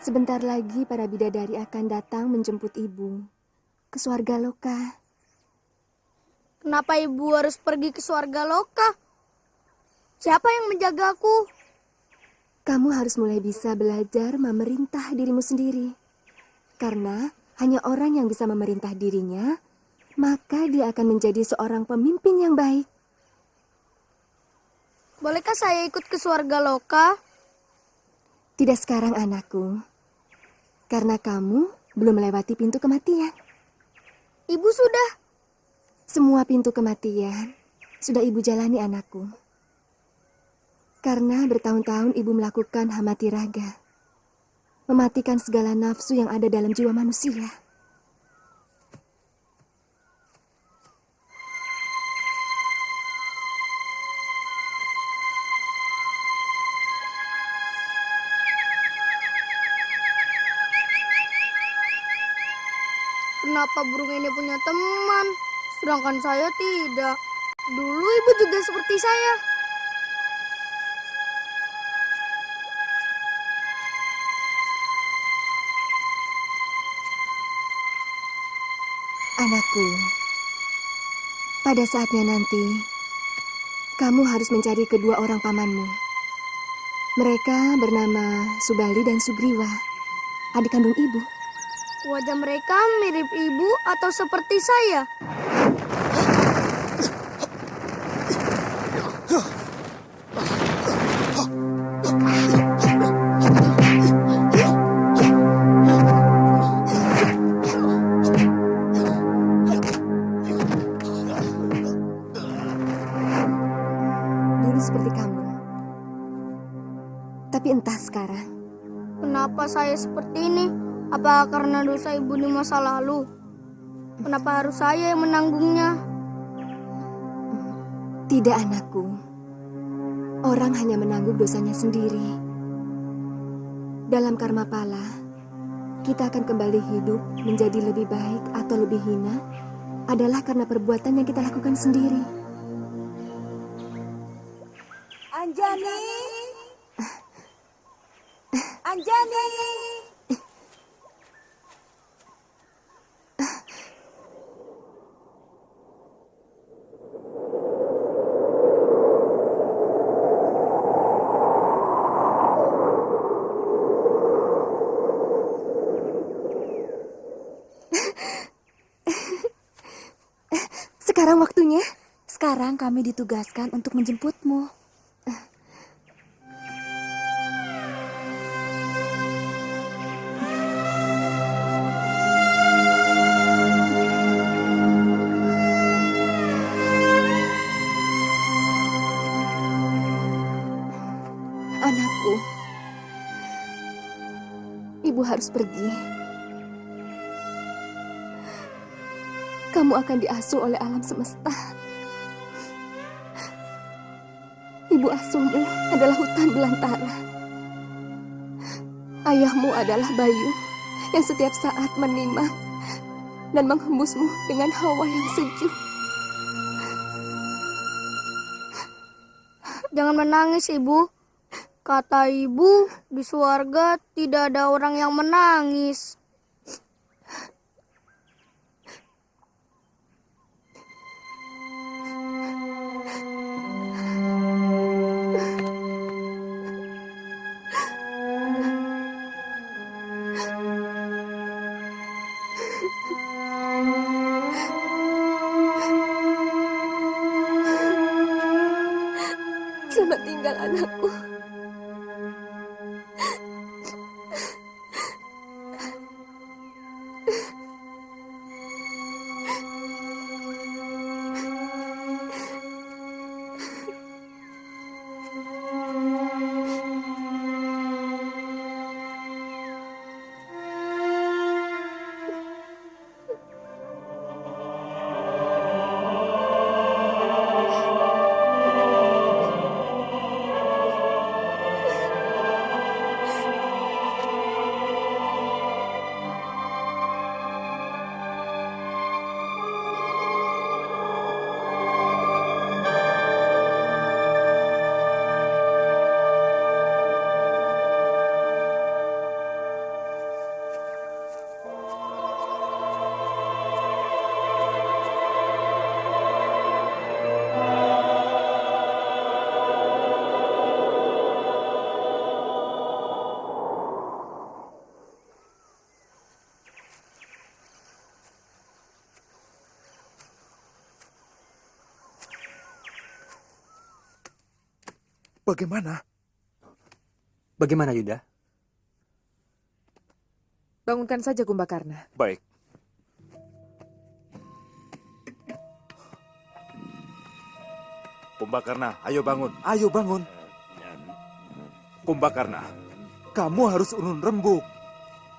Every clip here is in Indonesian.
Sebentar lagi para bidadari akan datang menjemput ibu ke Swarga Loka. Kenapa ibu harus pergi ke Swarga Loka? Siapa yang menjagaku? Kamu harus mulai bisa belajar memerintah dirimu sendiri. Karena hanya orang yang bisa memerintah dirinya, maka dia akan menjadi seorang pemimpin yang baik. Bolehkah saya ikut ke Swarga Loka? Tidak sekarang, anakku. Karena kamu belum melewati pintu kematian. Ibu sudah. Semua pintu kematian sudah ibu jalani, anakku. Karena bertahun-tahun ibu melakukan hamati raga. Mematikan segala nafsu yang ada dalam jiwa manusia. Kenapa burung ini punya teman, sedangkan saya tidak? Dulu ibu juga seperti saya. Anakku, pada saatnya nanti, kamu harus mencari kedua orang pamanmu. Mereka bernama Subali dan Sugriwa, adik kandung ibu. Wajah mereka mirip ibu atau seperti saya? Dulu seperti kamu. Tapi entah sekarang. Kenapa saya seperti ini? Apa karena dosa ibu di masa lalu? Kenapa harus saya yang menanggungnya? Tidak, anakku. Orang hanya menanggung dosanya sendiri. Dalam karma pala, kita akan kembali hidup menjadi lebih baik atau lebih hina adalah karena perbuatan yang kita lakukan sendiri. Anjani! Anjani! Sekarang waktunya. Sekarang kami ditugaskan untuk menjemputmu. Anakku, ibu harus pergi. Kamu akan diasuh oleh alam semesta. Ibu asuhmu adalah hutan belantara. Ayahmu adalah bayu yang setiap saat menimang dan menghembusmu dengan hawa yang sejuk. Jangan menangis, Ibu. Kata ibu, di surga tidak ada orang yang menangis. Selamat tinggal, anakku. Bagaimana? Bagaimana, Yuda? Bangunkan saja Kumbakarna. Baik. Kumbakarna, ayo bangun. Ayo bangun. Kumbakarna, kamu harus urun rembuk.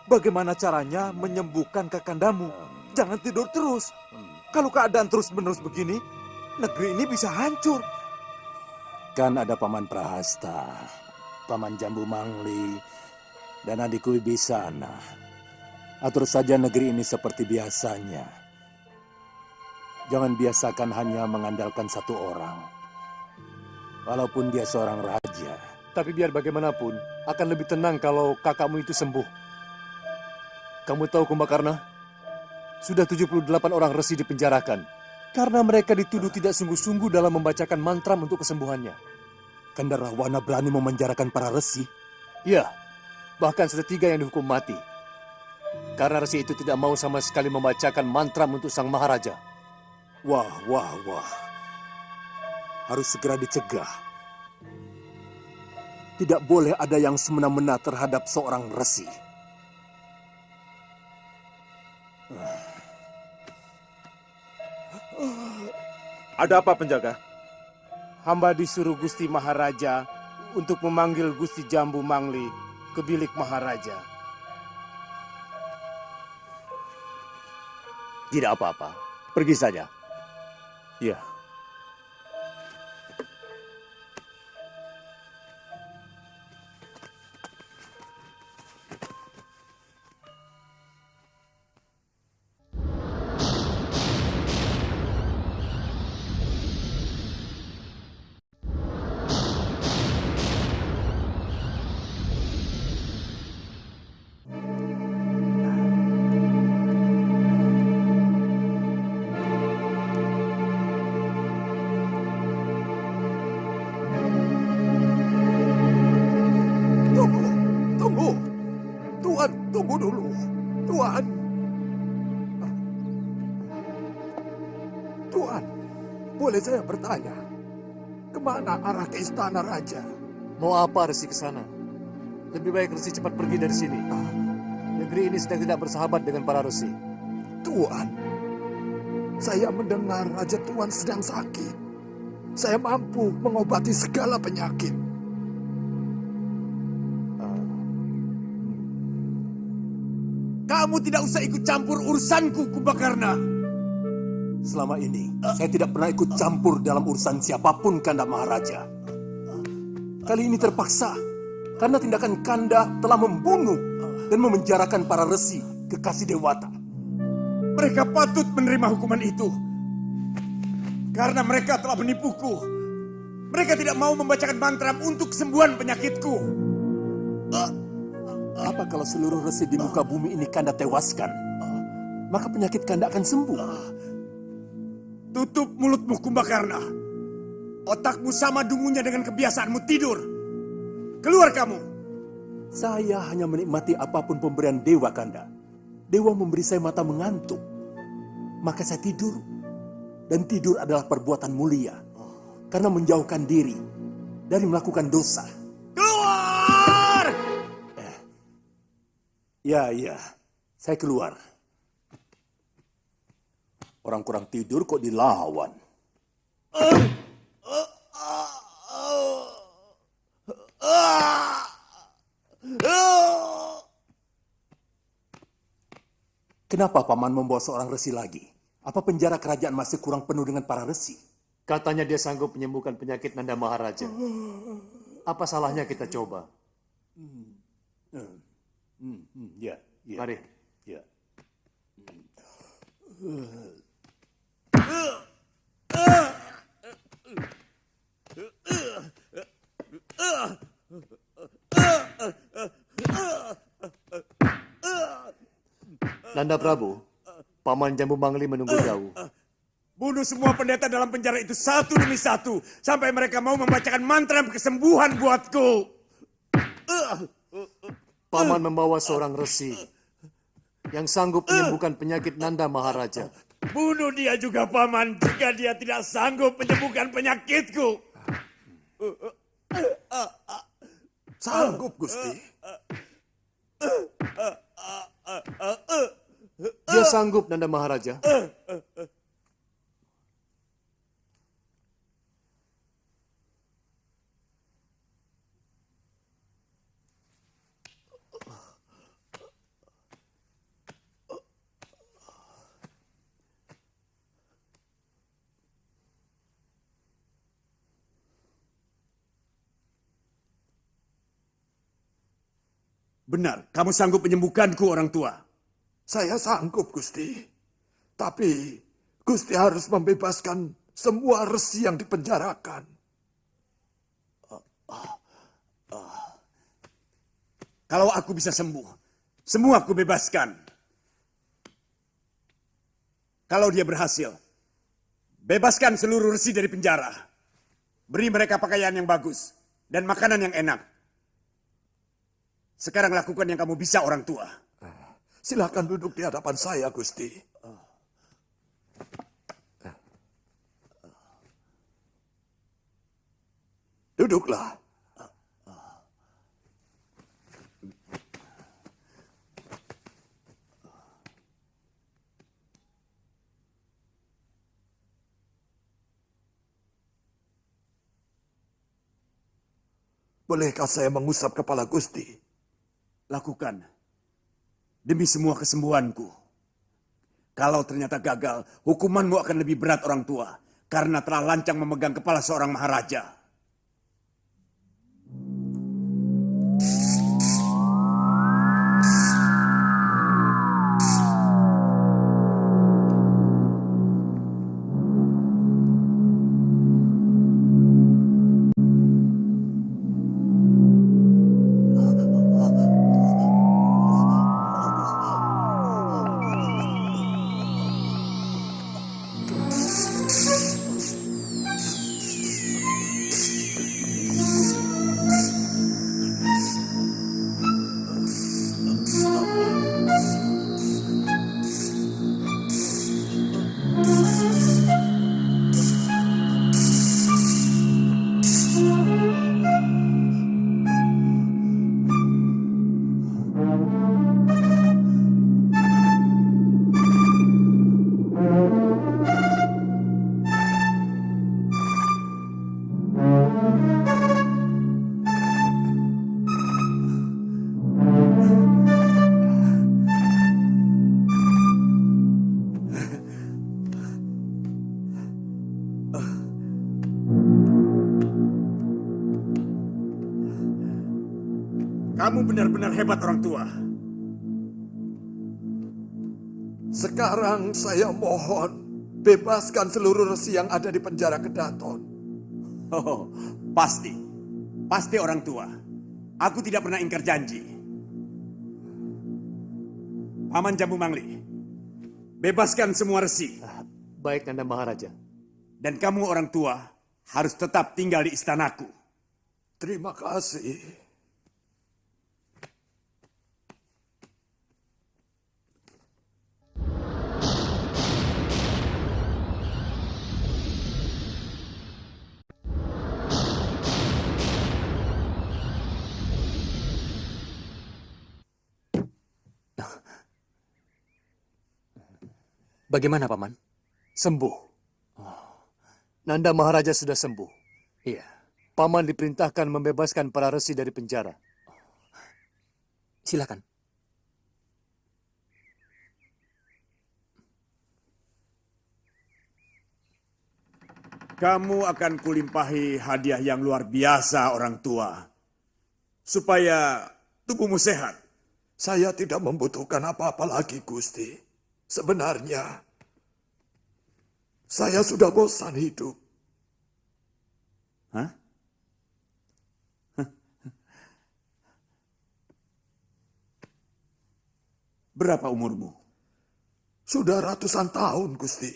Bagaimana caranya menyembuhkan kakandamu? Jangan tidur terus. Kalau keadaan terus-menerus begini, negeri ini bisa hancur. Kan ada Paman Prahasta, Paman Jambu Mangli, dan adikku Wibisana. Atur saja negeri ini seperti biasanya. Jangan biasakan hanya mengandalkan satu orang. Walaupun dia seorang raja. Tapi biar bagaimanapun, akan lebih tenang kalau kakakmu itu sembuh. Kamu tahu Kumbakarna? Sudah 78 orang resi dipenjarakan. Karena mereka dituduh tidak sungguh-sungguh dalam membacakan mantra untuk kesembuhannya. Kendarahwana berani memenjarakan para resi? Ya, bahkan sudah 3 yang dihukum mati. Karena resi itu tidak mau sama sekali membacakan mantra untuk sang Maharaja. Wah, wah, wah. Harus segera dicegah. Tidak boleh ada yang semena-mena terhadap seorang resi. Ada apa, penjaga? Hamba disuruh Gusti Maharaja untuk memanggil Gusti Jambu Mangli ke bilik Maharaja. Tidak apa-apa, pergi saja. Ya. Tunggu. Tuan, tunggu dulu. Tuan. Tuan, boleh saya bertanya? Kemana arah ke istana raja? Mau apa resi ke sana? Lebih baik resi cepat pergi dari sini. Negeri ini sedang tidak bersahabat dengan para resi. Tuan, saya mendengar raja Tuan sedang sakit. Saya mampu mengobati segala penyakit. Kamu tidak usah ikut campur urusanku, Kumbakarna. Selama ini, saya tidak pernah ikut campur dalam urusan siapapun, Kanda Maharaja. Kali ini terpaksa, karena tindakan Kanda telah membunuh dan memenjarakan para resi kekasih Dewata. Mereka patut menerima hukuman itu. Karena mereka telah menipuku. Mereka tidak mau membacakan mantra untuk kesembuhan penyakitku. Apa kalau seluruh resi di muka bumi ini Kanda tewaskan? Maka penyakit Kanda akan sembuh. Tutup mulutmu, Kumbakarna. Otakmu sama dungunya dengan kebiasaanmu tidur. Keluar kamu. Saya hanya menikmati apapun pemberian Dewa, Kanda. Dewa memberi saya mata mengantuk. Maka saya tidur. Dan tidur adalah perbuatan mulia. Karena menjauhkan diri dari melakukan dosa. Keluar! Ya, saya keluar. Orang kurang tidur kok dilawan. Kenapa Paman membawa seorang resi lagi? Apa penjara kerajaan masih kurang penuh dengan para resi? Katanya dia sanggup menyembuhkan penyakit Nanda Maharaja. Apa salahnya kita coba? Ya. Mari. Ya. Nanda Prabu, Paman Jambu Mangli menunggu jauh. Bunuh semua pendeta dalam penjara itu satu demi satu. Sampai mereka mau membacakan mantra kesembuhan buatku. Paman membawa seorang resi yang sanggup menyembuhkan penyakit Nanda Maharaja. Bunuh dia juga, Paman, jika dia tidak sanggup menyembuhkan penyakitku. Sanggup, Gusti. Dia sanggup, Nanda Maharaja. Benar, kamu sanggup menyembuhkanku, orang tua. Saya sanggup, Gusti. Tapi Gusti harus membebaskan semua resi yang dipenjarakan. Kalau aku bisa sembuh, semua aku bebaskan. Kalau dia berhasil, bebaskan seluruh resi dari penjara. Beri mereka pakaian yang bagus dan makanan yang enak. Sekarang lakukan yang kamu bisa, orang tua. Silakan duduk di hadapan saya, Gusti. Duduklah. Bolehkah saya mengusap kepala Gusti? Lakukan. Demi semua kesembuhanku. Kalau ternyata gagal, hukumanmu akan lebih berat orang tua. Karena telah lancang memegang kepala seorang maharaja. Kamu benar-benar hebat orang tua. Sekarang saya mohon, bebaskan seluruh resi yang ada di penjara Kedaton. Oh, pasti. Pasti orang tua. Aku tidak pernah ingkar janji. Paman Jambu Mangli, bebaskan semua resi. Baik, Nanda Maharaja. Dan kamu orang tua harus tetap tinggal di istanaku. Terima kasih. Bagaimana, Paman? Sembuh. Nanda Maharaja sudah sembuh. Iya. Paman diperintahkan membebaskan para resi dari penjara. Silakan. Kamu akan kulimpahi hadiah yang luar biasa orang tua. Supaya tubuhmu sehat. Saya tidak membutuhkan apa-apa lagi, Gusti. Sebenarnya, saya sudah bosan hidup. Hah? Berapa umurmu? Sudah ratusan tahun, Gusti.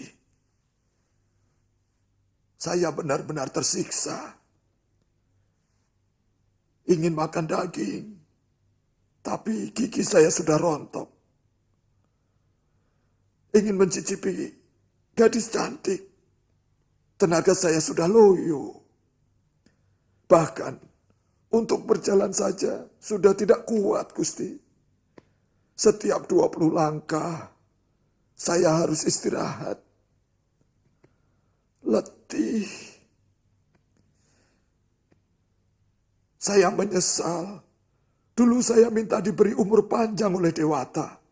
Saya benar-benar tersiksa. Ingin makan daging, tapi gigi saya sudah rontok. Ingin mencicipi gadis cantik. Tenaga saya sudah loyo. Bahkan untuk berjalan saja sudah tidak kuat, Gusti. Setiap 20 langkah saya harus istirahat. Letih. Saya menyesal. Dulu saya minta diberi umur panjang oleh Dewata.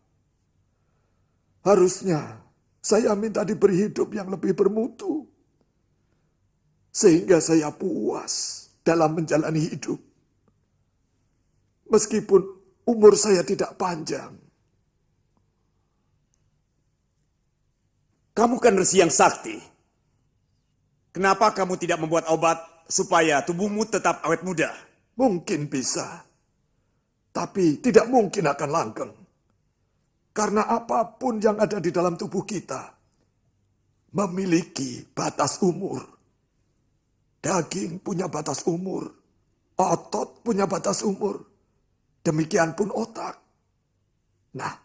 Harusnya saya minta diberi hidup yang lebih bermutu. Sehingga saya puas dalam menjalani hidup. Meskipun umur saya tidak panjang. Kamu kan resi yang sakti. Kenapa kamu tidak membuat obat supaya tubuhmu tetap awet muda? Mungkin bisa. Tapi tidak mungkin akan langgeng. Karena apapun yang ada di dalam tubuh kita memiliki batas umur. Daging punya batas umur. Otot punya batas umur. Demikian pun otak. Nah,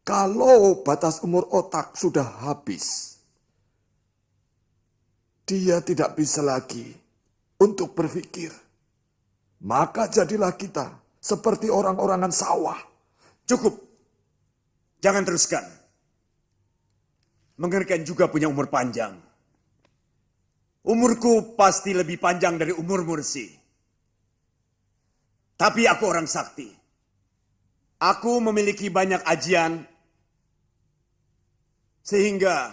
Kalau batas umur otak sudah habis, dia tidak bisa lagi untuk berpikir. Maka jadilah kita seperti orang-orangan sawah. Cukup. Jangan teruskan. Mengerikan juga punya umur panjang. Umurku pasti lebih panjang dari umur Mursi. Tapi aku orang sakti. Aku memiliki banyak ajian. Sehingga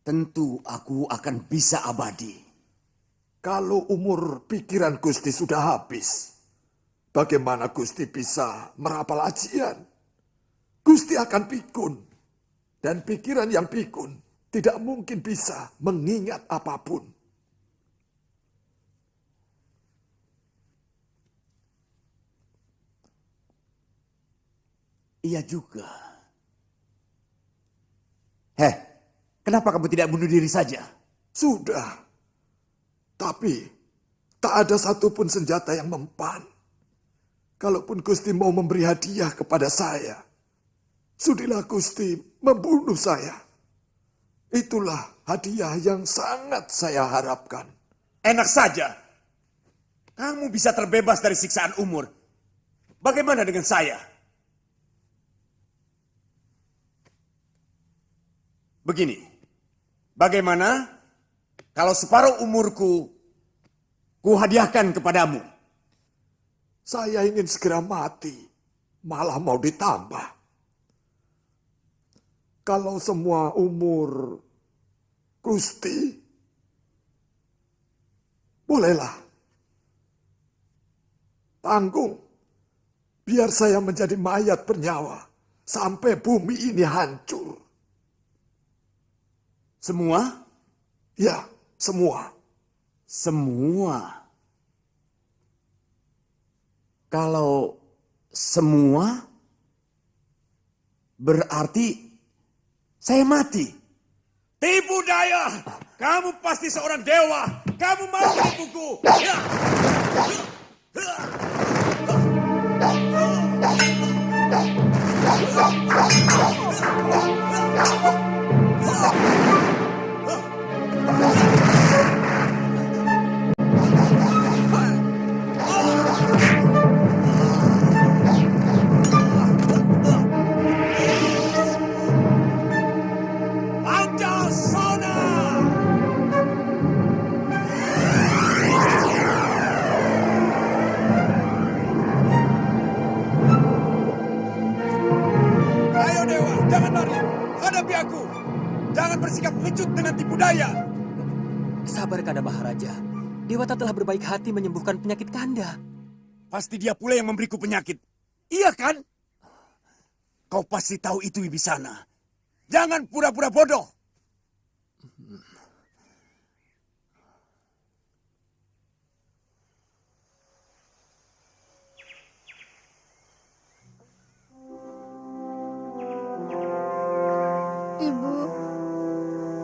tentu aku akan bisa abadi. Kalau umur pikiran Gusti sudah habis, bagaimana Gusti bisa merapal ajian? Gusti akan pikun. Dan pikiran yang pikun tidak mungkin bisa mengingat apapun. Iya juga. Kenapa kamu tidak bunuh diri saja? Sudah. Tapi tak ada satupun senjata yang mempan. Kalaupun Gusti mau memberi hadiah kepada saya, sudilah Gusti membunuh saya. Itulah hadiah yang sangat saya harapkan. Enak saja. Kamu bisa terbebas dari siksaan umur. Bagaimana dengan saya? Begini, bagaimana kalau separuh umurku ku hadiahkan kepadamu? Saya ingin segera mati, malah mau ditambah. Kalau semua umur Gusti, bolehlah. Tanggung, biar saya menjadi mayat bernyawa sampai bumi ini hancur. Semua? Ya, semua. Semua? Kalau semua, berarti saya mati. Tipu daya! Kamu pasti seorang dewa. Kamu mau menipuku. Ya! Ayo dewa, jangan lari. Hadapi aku. Jangan bersikap pengecut dengan tipu daya. Sabar Kanda Maharaja. Dewata telah berbaik hati menyembuhkan penyakit Kanda. Pasti dia pula yang memberiku penyakit. Iya kan? Kau pasti tahu itu Wibisana. Jangan pura-pura bodoh.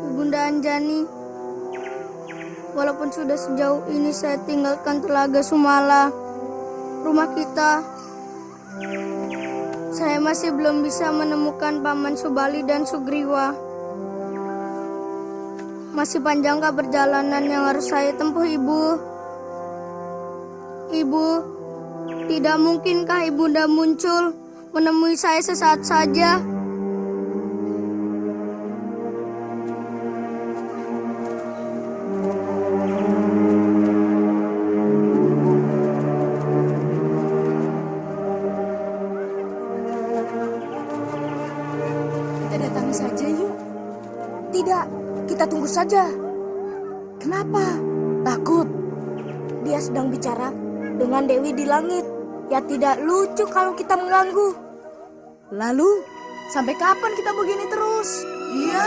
Ibunda Anjani, walaupun sudah sejauh ini saya tinggalkan Telaga Sumala, rumah kita, saya masih belum bisa menemukan Paman Subali dan Sugriwa. Masih panjangkah perjalanan yang harus saya tempuh, Ibu? Ibu, tidak mungkinkah Ibunda muncul menemui saya sesaat saja? Kita tunggu saja. Kenapa? Takut? Dia sedang bicara dengan Dewi di langit. Ya tidak lucu kalau kita mengganggu. Lalu, sampai kapan kita begini terus? Iya.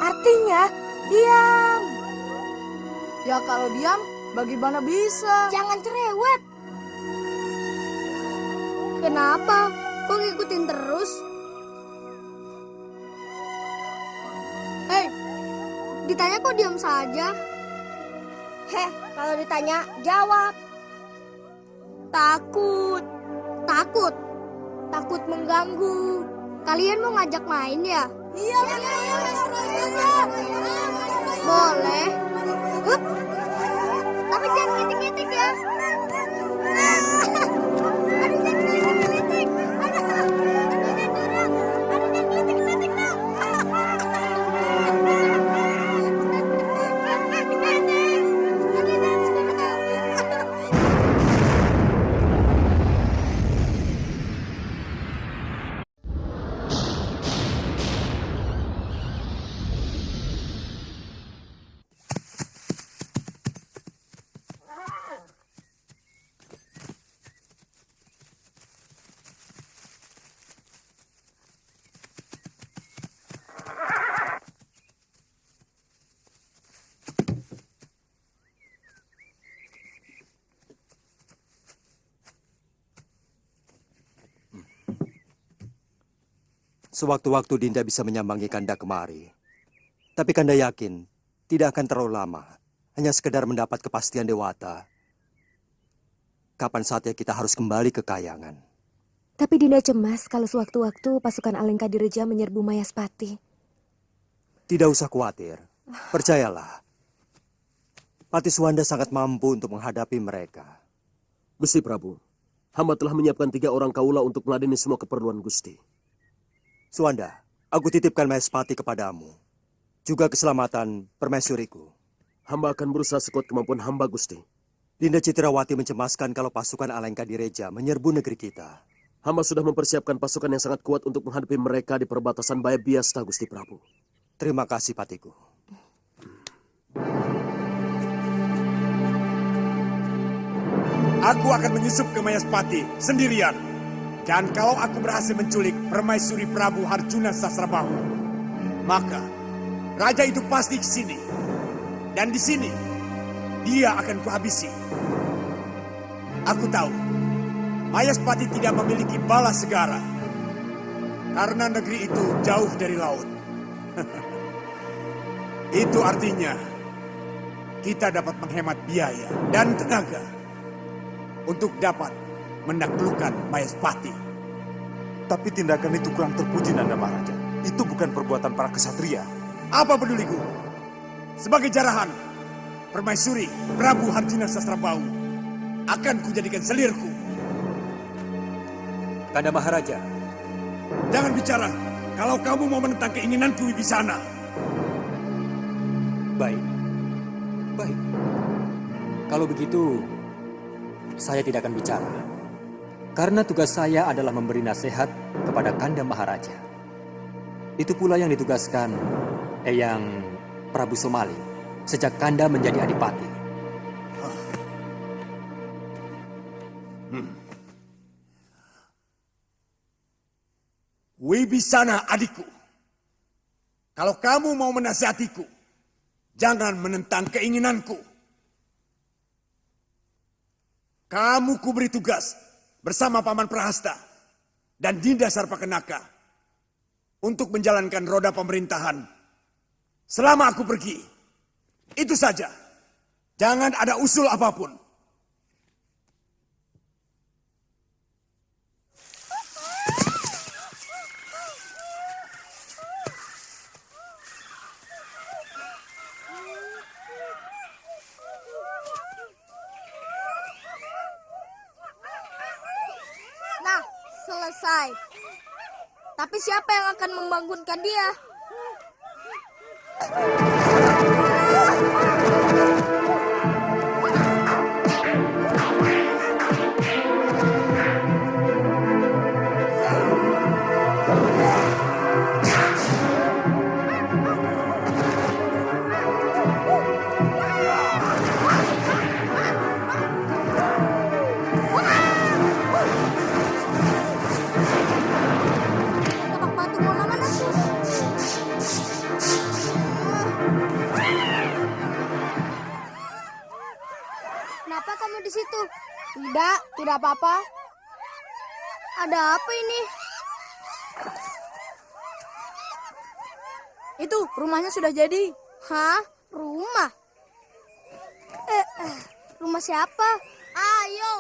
Artinya, diam. Ya kalau diam, bagaimana bisa? Jangan cerewet. Kenapa? Kok ngikutin terus? Hei, ditanya kok diam saja? Kalau ditanya, jawab. takut. Takut? Takut mengganggu. Kalian mau ngajak main ya? Iya. Boleh. Hup. Tapi jangan ngitik-ngitik ya. Aduh, jangan ngitik-ngitik. Aduh, jangan curang. Aduh, jangan ngitik-ngitik dong. Sewaktu-waktu Dinda bisa menyambangi Kanda kemari. Tapi Kanda yakin tidak akan terlalu lama. Hanya sekedar mendapat kepastian Dewata. Kapan saatnya kita harus kembali ke Kayangan. Tapi Dinda cemas kalau sewaktu-waktu pasukan Alengka Direja menyerbu Mayaspati. Tidak usah khawatir. Percayalah. Patih Suwanda sangat mampu untuk menghadapi mereka. Gusti Prabu, hamba telah menyiapkan 3 orang kaula untuk meladeni semua keperluan Gusti. Suwanda, aku titipkan Mayaspati kepadamu. Juga keselamatan permaisuriku. Hamba akan berusaha sekuat kemampuan hamba, Gusti. Dinda Citrawati mencemaskan kalau pasukan Alengka Direja menyerbu negeri kita. Hamba sudah mempersiapkan pasukan yang sangat kuat untuk menghadapi mereka di perbatasan Bayabiasta, Gusti Prabu. Terima kasih, Patiku. Aku akan menyusup ke Mayaspati sendirian. Dan kalau aku berhasil menculik Permaisuri Prabu Harjuna Sasrabahu, maka raja itu pasti ke sini. Dan di sini dia akan kuhabisi. Aku tahu Mayaspati tidak memiliki bala segara karena negeri itu jauh dari laut. Itu artinya kita dapat menghemat biaya dan tenaga untuk dapat menaklukkan Mayaspati. Tapi tindakan itu kurang terpuji, Nanda Maharaja. Itu bukan perbuatan para kesatria. Apa peduliku? Sebagai jarahan, Permaisuri Prabu Harjuna Sasrabahu akan kujadikan selirku. Kanda Maharaja. Jangan bicara kalau kamu mau menentang keinginanku, Wibisana. Baik. Baik. Kalau begitu, saya tidak akan bicara. Karena tugas saya adalah memberi nasihat kepada Kanda Maharaja. Itu pula yang ditugaskan Eyang Prabu Somali sejak Kanda menjadi adipati. Wibisana adikku, kalau kamu mau menasihatiku, jangan menentang keinginanku. Kamu kuberi tugas bersama Paman Prahasta dan Dinda Sarpakenaka untuk menjalankan roda pemerintahan selama aku pergi. Itu saja. Jangan ada usul apapun. Nah, selesai. Tapi siapa yang akan membangunkan dia? Kenapa kamu di situ? Tidak apa-apa. Ada apa ini? Itu rumahnya sudah jadi. Hah? Rumah? Rumah siapa? Ayo.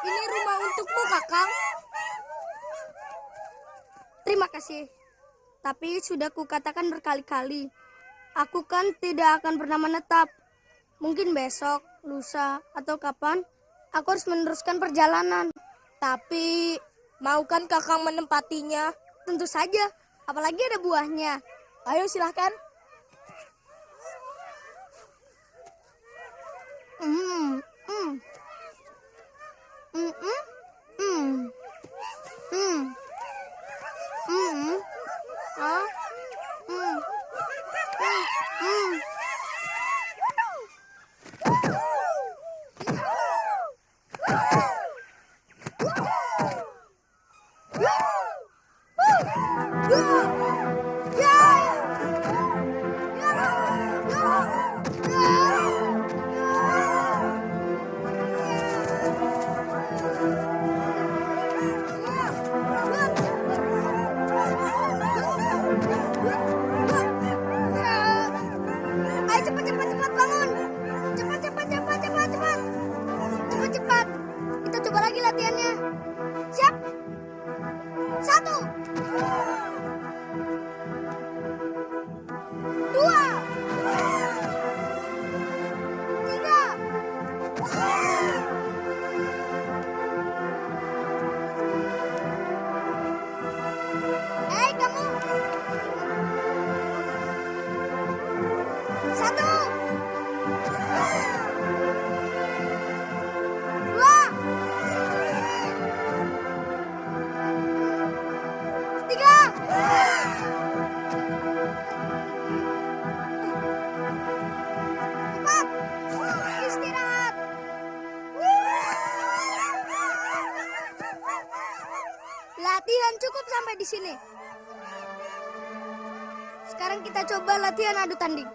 Ini rumah untukmu, Kakang. Terima kasih. Tapi sudah kukatakan berkali-kali, aku kan tidak akan pernah menetap. Mungkin besok, lusa, atau kapan, aku harus meneruskan perjalanan. Tapi, mau kan Kakang menempatinya? Tentu saja, apalagi ada buahnya. Ayo silahkan. Ayo cepat bangun. Cepat. Kita coba lagi latihannya. Siap? 1, 2, 3. Hei kamu. 1, 2, 3. 4. Istirahat. Latihan cukup sampai di sini. Sekarang kita coba latihan adu tanding.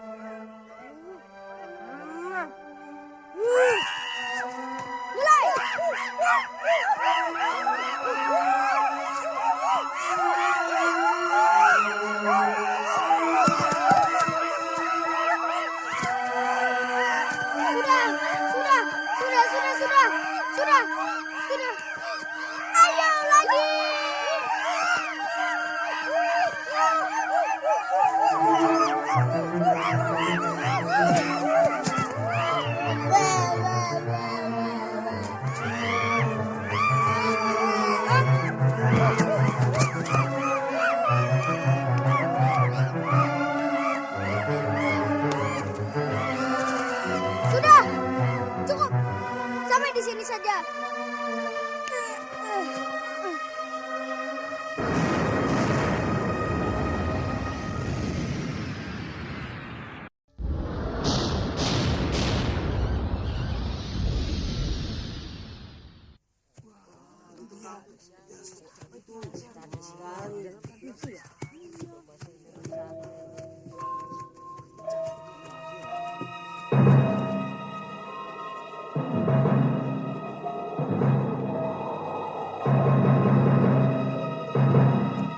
Mulai. Sudah. Ayo lagi. Sudah, cukup. Sampai di sini saja.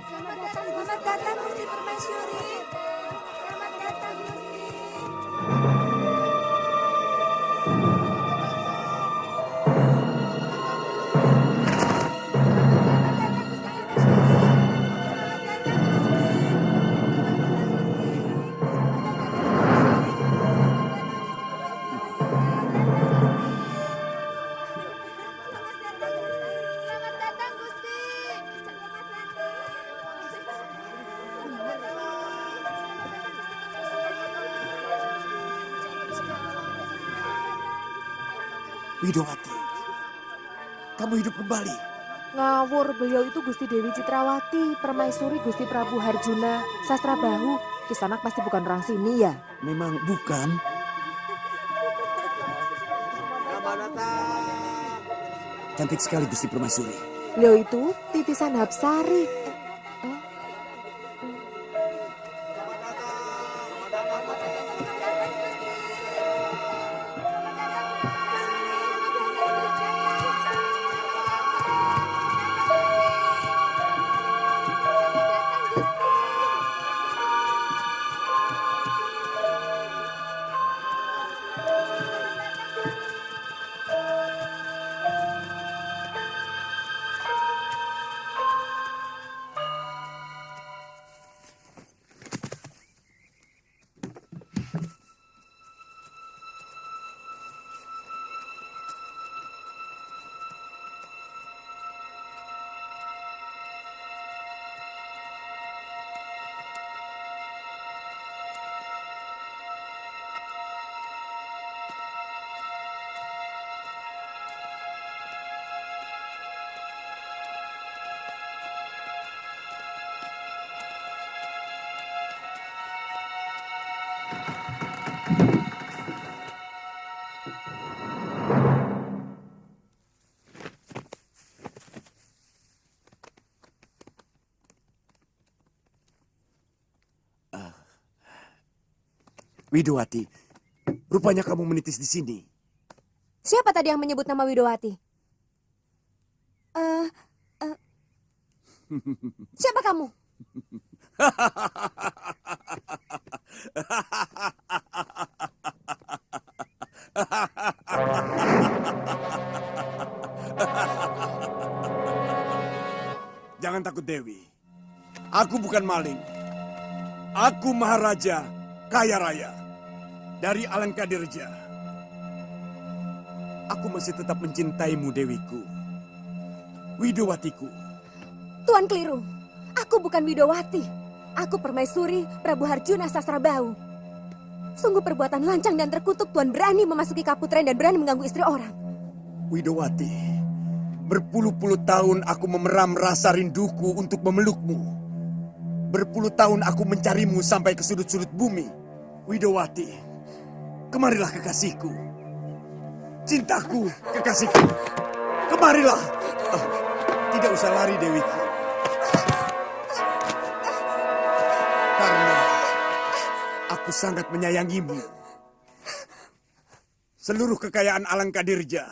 Selamat datang Gusti Permaisuri. Selamat datang Gusti. Widowati, kamu hidup kembali. Ngawur, beliau itu Gusti Dewi Citrawati, permaisuri Gusti Prabu Harjuna, Sastra Bahu. Kisanak pasti bukan orang sini ya? Memang bukan. Cantik sekali Gusti Permaisuri. Beliau itu titisan Hapsari. Widowati, rupanya kamu menitis di sini. Siapa tadi yang menyebut nama Widowati? Siapa kamu? Jangan takut Dewi. Aku bukan maling. Aku Maharaja kaya raya dari Alengkadirja. Aku masih tetap mencintaimu, Dewiku. Widowatiku. Tuan keliru. Aku bukan Widowati. Aku permaisuri Prabu Harjuna Sasrabahu. Sungguh perbuatan lancang dan terkutuk Tuan berani memasuki kaputren dan berani mengganggu istri orang. Widowati, berpuluh-puluh tahun aku memeram rasa rinduku untuk memelukmu. Berpuluh tahun aku mencarimu sampai ke sudut-sudut bumi. Widowati, kemarilah kekasihku. Cintaku, kekasihku. Kemarilah. Tidak usah lari, Dewiku. Karena aku sangat menyayangimu. Seluruh kekayaan Alengkadirja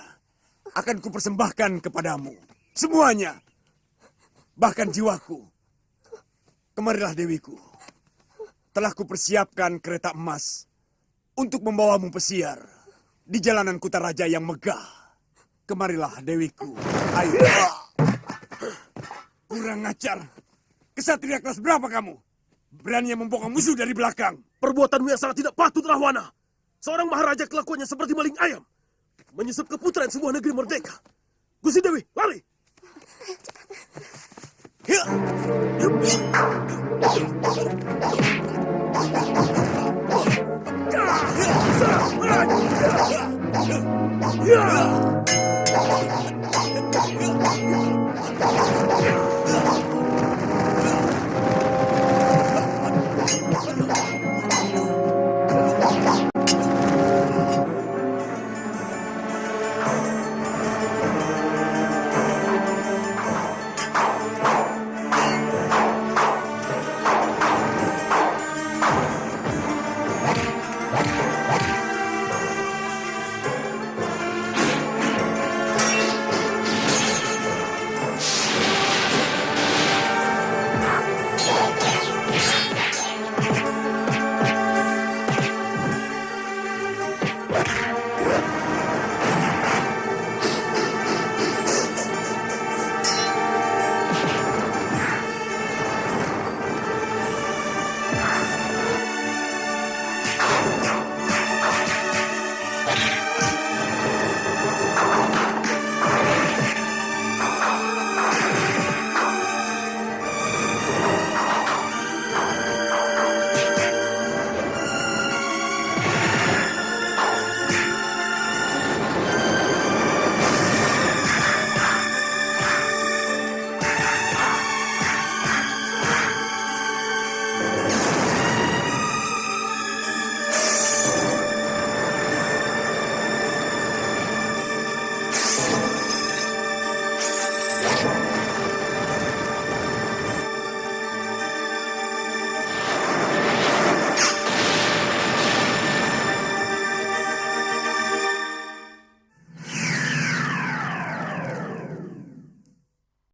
akan kupersembahkan kepadamu. Semuanya. Bahkan jiwaku. Kemarilah, Dewiku. Telah kupersiapkan kereta emas untuk membawamu pesiar di jalanan Kutaraja yang megah. Kemarilah, Dewiku. Ayo. Kurang ajar. Kesatria kelas berapa kamu? Berani membokong musuh dari belakang. Perbuatanmu yang sangat tidak patut, Rahwana. Seorang maharaja kelakuannya seperti maling ayam. Menyusup ke putraan sebuah negeri merdeka. Gusti Dewi, lari!